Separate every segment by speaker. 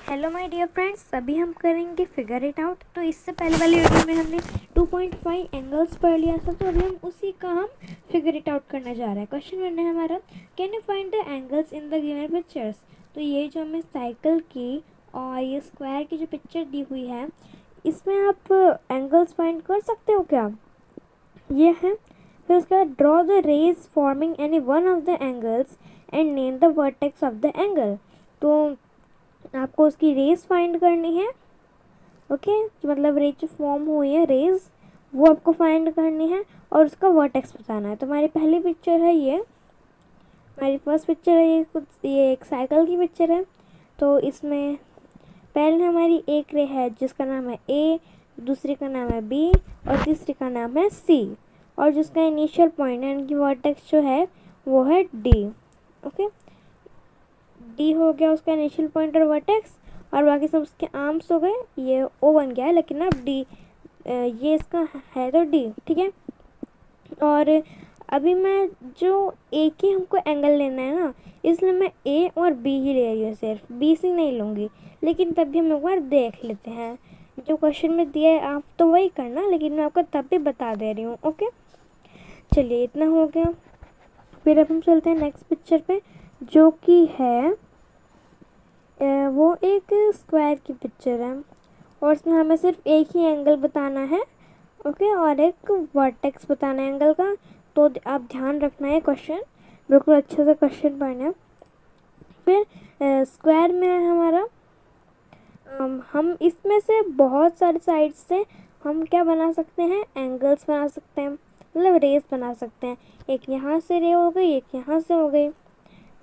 Speaker 1: Hello my dear friends, अभी हम करेंगे फिगर इट आउट। तो इससे पहले वाली वीडियो में हमने 2.5 एंगल्स पढ़ लिया था, तो अभी हम उसी का फिगर इट आउट करने जा रहे हैं। क्वेश्चन वन है हमारा, can you find the angles in the given pictures. तो ये जो हमें साइकिल की और ये स्क्वायर की जो पिक्चर दी हुई है, इसमें आप एंगल्स फाइंड कर सकते हो क्या? ये है। फिर उसके बाद draw the rays forming any one of the angles and name the vertex of the angle. तो आपको उसकी रेज फाइंड करनी है। ओके, मतलब रेज जो फॉर्म हुई है रेज, वो आपको फाइंड करनी है और उसका वर्टेक्स बताना है। तो हमारी पहली पिक्चर है ये, हमारी फर्स्ट पिक्चर है ये एक साइकिल की पिक्चर है। तो इसमें पहले हमारी एक रे है जिसका नाम है ए, दूसरी का नाम है बी और तीसरी का नाम है सी, और जिसका इनिशियल पॉइंट है इनकी वर्टेक्स जो है वो है डी। ओके, डी हो गया उसका इनिशियल पॉइंट और वर्टेक्स, और बाकी सब उसके आर्म्स हो गए। ये ओ बन गया है, लेकिन अब डी ये इसका है तो डी, ठीक है। और अभी मैं जो एक ही हमको एंगल लेना है ना, इसलिए मैं ए और बी ही ले रही हूँ, सिर्फ बी सी नहीं लूँगी। लेकिन तब भी हम एक बार देख लेते हैं, जो क्वेश्चन में दिया है आप तो वही करना, लेकिन मैं आपको तब भी बता दे रही हूँ। ओके, चलिए इतना हो गया। फिर अब हम चलते हैं नेक्स्ट पिक्चर पे, जो कि है वो एक स्क्वायर की पिक्चर है और इसमें हमें सिर्फ एक ही एंगल बताना है। ओके, और एक वर्टेक्स बताना है एंगल का। तो आप ध्यान रखना है, क्वेश्चन बिल्कुल अच्छे से क्वेश्चन पढ़ना है। फिर स्क्वायर में है हमारा, हम इसमें से बहुत सारे साइड्स से हम क्या बना सकते हैं, एंगल्स बना सकते हैं, मतलब रेस बना सकते हैं। एक यहाँ से रे हो गई, एक यहाँ से हो गई,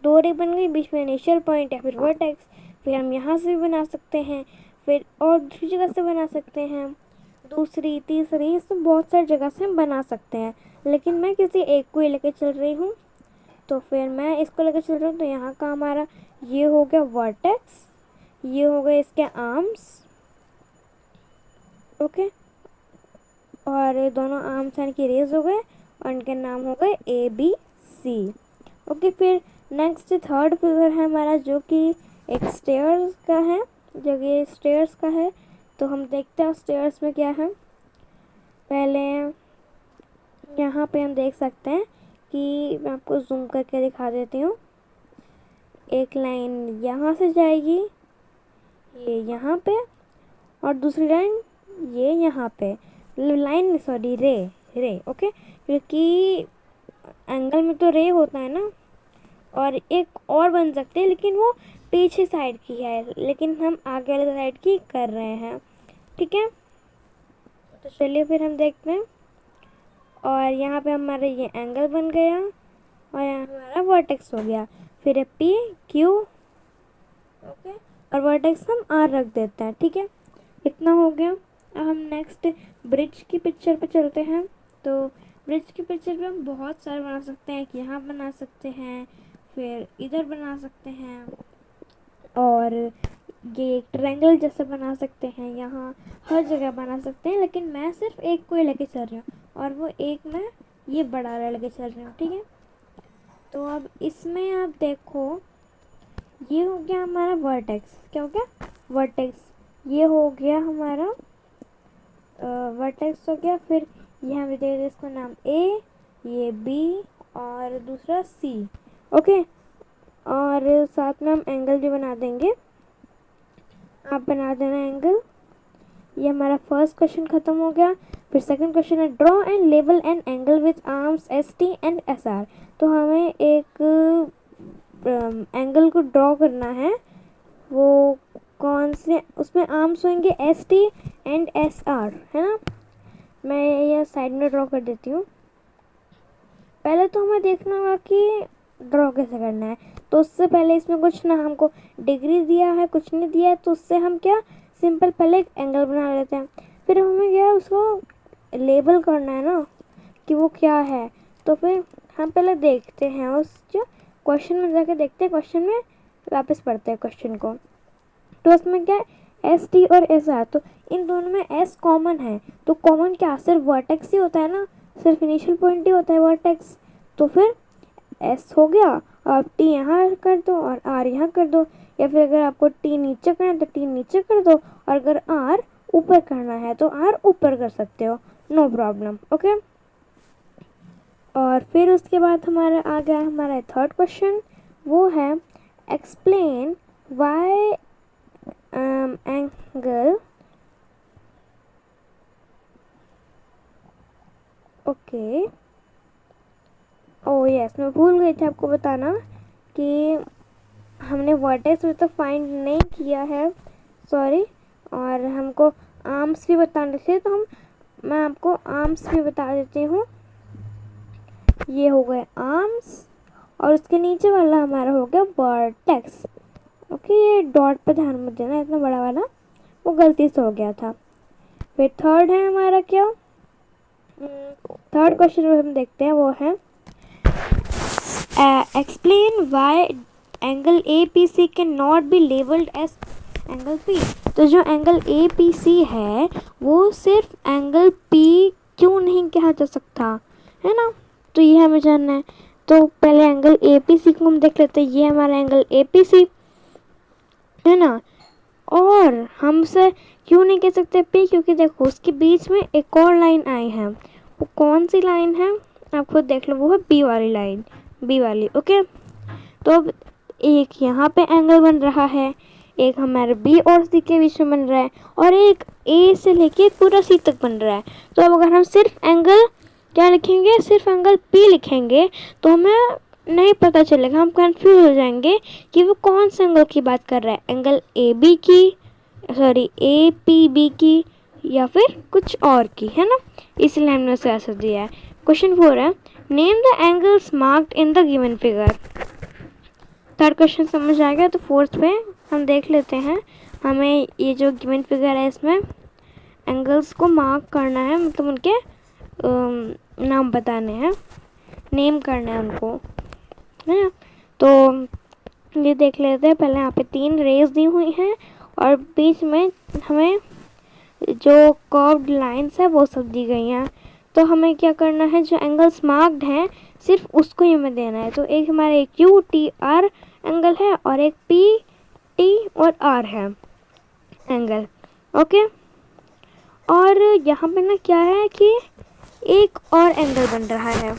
Speaker 1: दो रे बन गई, बीच में इनिशियल पॉइंट या फिर वर्टेक्स। फिर हम यहाँ से भी बना सकते हैं, फिर और दूसरी जगह से बना सकते हैं, दूसरी तीसरी, इसमें बहुत सारी जगह से हम बना सकते हैं। लेकिन मैं किसी एक को ही लेकर चल रही हूँ, तो फिर मैं इसको लेकर चल रही हूँ। तो यहाँ का हमारा ये हो गया वर्टेक्स, ये हो गए इसके आर्म्स। ओके, और दोनों आर्म्स यानी कि रेज हो गए और इनके नाम हो गए ए बी सी। ओके, फिर नेक्स्ट थर्ड फिगर है हमारा, जो कि एक स्टेयर्स का है, जो कि स्टेयर्स का है। तो हम देखते हैं स्टेयर्स में क्या है। पहले यहाँ पे हम देख सकते हैं कि मैं आपको जूम करके दिखा देती हूँ। एक लाइन यहाँ से जाएगी, ये यहाँ पे, और दूसरी लाइन ये यहाँ पे, लाइन सॉरी रे रे। ओके, क्योंकि एंगल में तो रे होता है ना, और एक और बन सकते हैं, लेकिन वो पीछे साइड की है, लेकिन हम आगे वाले साइड की कर रहे हैं, ठीक है। तो चलिए फिर हम देखते हैं। और यहाँ पे हमारा ये एंगल बन गया और यहाँ हमारा वर्टेक्स हो गया। फिर है पी क्यू, ओके, और वर्टेक्स हम आर रख देते हैं, ठीक है। इतना हो गया। अब हम नेक्स्ट ब्रिज की पिक्चर पे चलते हैं। तो ब्रिज की पिक्चर पे हम बहुत सारे बना सकते हैं, यहाँ बना सकते हैं, फिर इधर बना सकते हैं, और ये एक ट्रायंगल जैसा बना सकते हैं, यहाँ हर जगह बना सकते हैं। लेकिन मैं सिर्फ एक को ही लेके चल रही हूँ, और वो एक मैं ये बड़ा वाला लेके चल रही हूँ, ठीक है। तो अब इसमें आप देखो, ये हो गया हमारा वर्टेक्स। क्या हो गया? वर्टेक्स। ये हो गया हमारा वर्टेक्स हो गया। फिर ये हम दे दें इसको नाम ए, ये बी और दूसरा सी। ओके, और साथ में हम एंगल भी बना देंगे, आप बना देना एंगल। ये हमारा फर्स्ट क्वेश्चन खत्म हो गया। फिर सेकंड क्वेश्चन है, draw and label an angle with arms S T and S R. तो हमें एक एंगल को ड्रॉ करना है, वो कौन से, उसमें आर्म्स होंगे S T and S R, है ना। मैं ये साइड में ड्रॉ कर देती हूँ। पहले तो हमें देखना होगा कि ड्रॉ कैसे करना है। तो उससे पहले इसमें कुछ ना हमको डिग्री दिया है, कुछ नहीं दिया है, तो उससे हम क्या सिंपल पहले एक एंगल बना लेते हैं। फिर हमें क्या उसको लेबल करना है ना कि वो क्या है। तो फिर हम पहले देखते हैं उस जो क्वेश्चन में जाके देखते हैं, क्वेश्चन में वापस पढ़ते हैं क्वेश्चन को। तो उसमें क्या है, एस टी और एस आर। तो इन दोनों में एस कॉमन है, तो कॉमन क्या सिर्फ वर्टेक्स ही होता है ना, सिर्फ इनिशियल पॉइंट ही होता है वर्टेक्स। तो फिर एस हो गया, अब टी यहाँ कर दो और आर यहाँ कर दो, या फिर अगर आपको टी नीचे करना है तो टी नीचे कर दो, और अगर आर ऊपर करना है तो आर ऊपर कर सकते हो, नो प्रॉब्लम। ओके, और फिर उसके बाद हमारा आ गया हमारा थर्ड क्वेश्चन, वो है explain why angle, okay, oh yes, मैं भूल गई थी आपको बताना कि हमने वर्टेक्स में तो फाइंड नहीं किया है, सॉरी, और हमको आर्म्स भी बताने थे, तो मैं आपको आर्म्स भी बता देती हूँ। ये हो गए आर्म्स, और उसके नीचे वाला हमारा हो गया वर्टेक्स। ओके, ये डॉट पे ध्यान मत देना, इतना बड़ा वाला वो गलती से हो गया था। फिर थर्ड है हमारा क्या, थर्ड क्वेश्चन जो हम देखते हैं वो है explain why angle A P C can not be labelled as angle P. तो जो एंगल ए पी सी है वो सिर्फ एंगल पी क्यों नहीं कहा जा सकता, है ना, तो ये हमें जानना है। तो पहले एंगल ए पी सी को हम देख लेते हैं, ये हमारा एंगल ए पी सी है ना, और हमसे क्यों नहीं कह सकते पी, क्योंकि देखो उसके बीच में एक और लाइन आई है, वो कौन सी लाइन है आप खुद देख लो, वो है बी वाली लाइन, बी वाली। ओके, तो अब एक यहाँ पे एंगल बन रहा है, एक हमारे बी और सी के बीच में बन रहा है, और एक ए से लेके पूरा सी तक बन रहा है। तो अब अगर हम सिर्फ एंगल क्या लिखेंगे, सिर्फ एंगल पी लिखेंगे तो हमें नहीं पता चलेगा, हम कंफ्यूज हो जाएंगे कि वो कौन से एंगल की बात कर रहा है, एंगल ए बी की, सॉरी ए पी बी की, या फिर कुछ और की, है ना, इसलिए हमने उसे ऐसा दिया है। क्वेश्चन 4 है name the angles marked in the given figure. Third question समझ आ गया, तो फोर्थ पे हम देख लेते हैं, हमें ये जो गिवन फिगर है इसमें एंगल्स को मार्क करना है, मतलब उनके नाम बताने हैं, नेम करना है उनको, है ना। तो ये देख लेते हैं, पहले यहाँ पे 3 रेज दी हुई हैं और बीच में हमें जो कर्व्ड लाइंस है वो सब दी गई हैं। तो हमें क्या करना है, जो एंगल्स मार्क्ड हैं सिर्फ उसको ही हमें देना है। तो एक हमारे क्यू टी आर एंगल है और एक पी टी और आर है एंगल। ओके, और यहाँ पे ना क्या है कि एक और एंगल बन रहा है,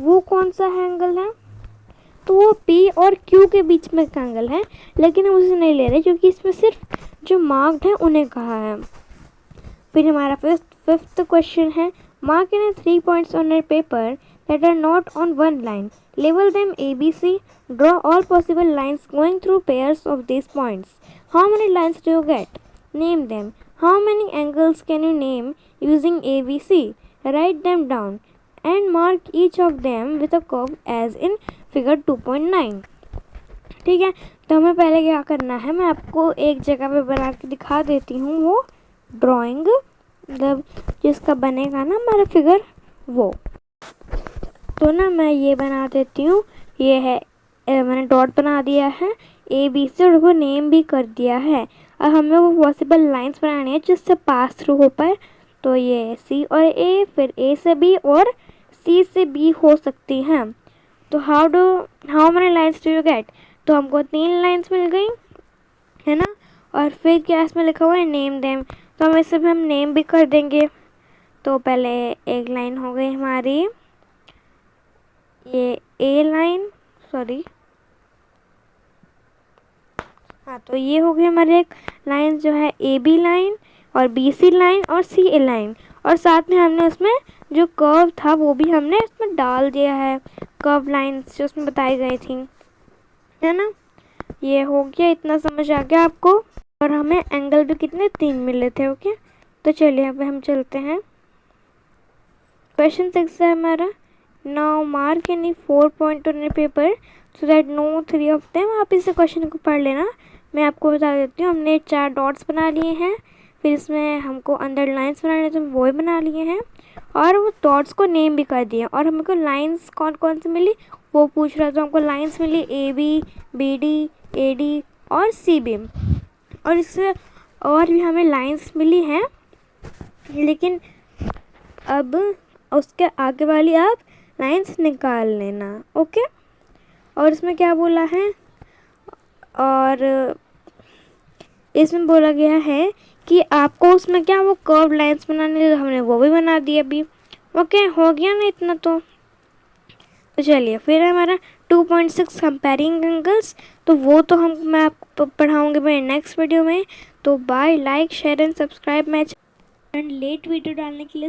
Speaker 1: वो कौन सा है एंगल है, तो वो पी और क्यू के बीच में का एंगल है, लेकिन हम उसे नहीं ले रहे क्योंकि इसमें सिर्फ जो मार्क्ड है उन्हें कहा है। फिर हमारा फिफ्थ क्वेश्चन है mark in 3 points on a paper that are not on one line. Label them ABC. Draw all possible lines going through pairs of these points. How many lines do you get? Name them. How many angles can you name using ABC? Write them down and mark each of them with a curve as in figure 2.9. ठीक है, तो हमें पहले क्या करना है, मैं आपको एक जगह पे बना के दिखा देती हूँ, वो ड्राइंग मतलब जिसका बनेगा ना हमारा फिगर वो। तो ना मैं ये बना देती हूँ, ये है मैंने डॉट बना दिया है ए बी से और उसको नेम भी कर दिया है। अब हमें वो पॉसिबल लाइंस बनानी है जिससे पास थ्रू हो पाए। तो ये सी और ए, फिर ए से बी और सी से बी हो सकती हैं। तो how many lines do you get, तो हमको 3 लाइंस मिल गई, है ना। और फिर क्या इसमें लिखा हुआ है नेम देम, तो हम इसे भी हम नेम भी कर देंगे। तो पहले एक लाइन हो गई हमारी ये ए लाइन, सॉरी हाँ, तो ये हो गई हमारी एक लाइन जो है ए बी लाइन और बी सी लाइन और सी ए लाइन, और साथ में हमने उसमें जो कर्व था वो भी हमने इसमें डाल दिया है, कर्व लाइंस जो उसमें बताई गई थी, है ना। ये हो गया, इतना समझ आ गया आपको। और हमें एंगल भी कितने 3 मिले थे। ओके, तो चलिए अब हम चलते हैं क्वेश्चन 6 है हमारा। Now mark any 4 point on a paper so that no 3 of them. आप इस क्वेश्चन को पढ़ लेना, मैं आपको बता देती हूँ। हमने 4 डॉट्स बना लिए हैं, फिर इसमें हमको अंदर लाइंस बनाने तो वो भी बना लिए हैं, और वो डॉट्स को नेम भी कर दिए। और हमको लाइंस कौन कौन सी मिली वो पूछ रहा था। हमको लाइंस मिली A B, B D, A D और सी बी, और इससे और भी हमें लाइंस मिली हैं, लेकिन अब उसके आगे वाली आप लाइंस निकाल लेना। ओके, और इसमें क्या बोला है, और इसमें बोला गया है कि आपको उसमें क्या वो कर्व लाइंस बनाने, हमने वो भी बना दिया अभी। ओके, हो गया ना इतना तो चलिए फिर हमारा 2.6 कंपेयरिंग एंगल्स, तो वो तो मैं आपको पढ़ाऊँगी मेरे नेक्स्ट वीडियो में। तो bye, like share and subscribe my channel. And late video डालने के लिए